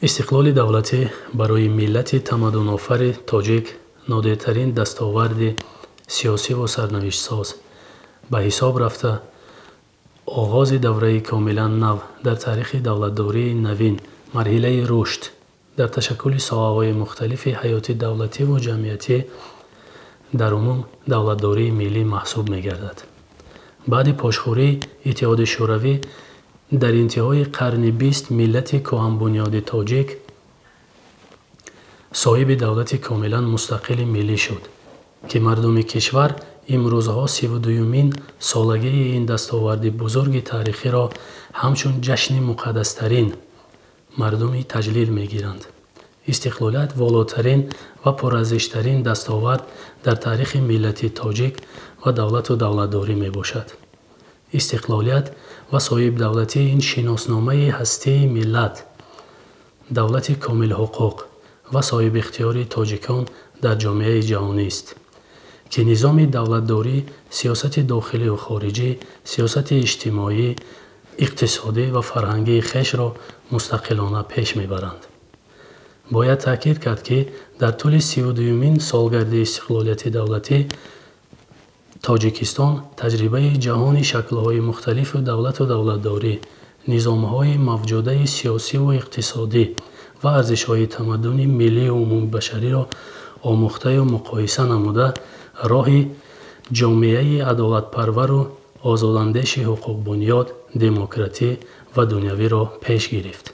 استقلال دولتی برای ملت تمدن‌آفر تاجیک نادرترین دستاورد سیاسی و سرنوشت‌ساز به حساب رفته آغاز دوره کاملا نو در تاریخ دولتداری نوین مرحله رشد در تشکل ساحه‌های مختلف حیات دولتی و جمعیتی در عموم دولتداری ملی محسوب می‌گردد. بعد پاشخوری اتحاد شوروی در انتهای قرن 20 ملت کهن‌بنیاد تاجیک صاحب دولت کاملا مستقل ملی شد که مردم کشور امروزها 32مین سالگی این دستاورد بزرگ تاریخی را همچون جشن مقدسترین مردمی تجلیل می‌گیرند. استقلالیت والاترین و پرارزشترین دستاورد در تاریخ ملت تاجیک و دولت و دولتداری میباشد. استقلالیت و صاحب دولتی این شناسنامه هسته ملت، دولت کامل حقوق و صاحب اختیار تاجیکان در جامعه جهانی است که نظام دولتداری، سیاست داخلی و خارجی، سیاست اجتماعی، اقتصادی و فرهنگی خویش را مستقلانه پیش میبرند. باید تاکید کرد که در طول 32مین سالگرد استقلالیت دولتی تاجیکستان تجربه جهانی شکل‌های مختلف دولت و دولتداری، نظام‌های موجوده سیاسی و اقتصادی و ارزش‌های تمدن ملی و عمومی بشری را آموخته و مقایسه نموده راه جامعه عدالت‌پرور و آزاداندیش حقوق بنیاد، دموکراسی و دنیوی را پیش گرفت.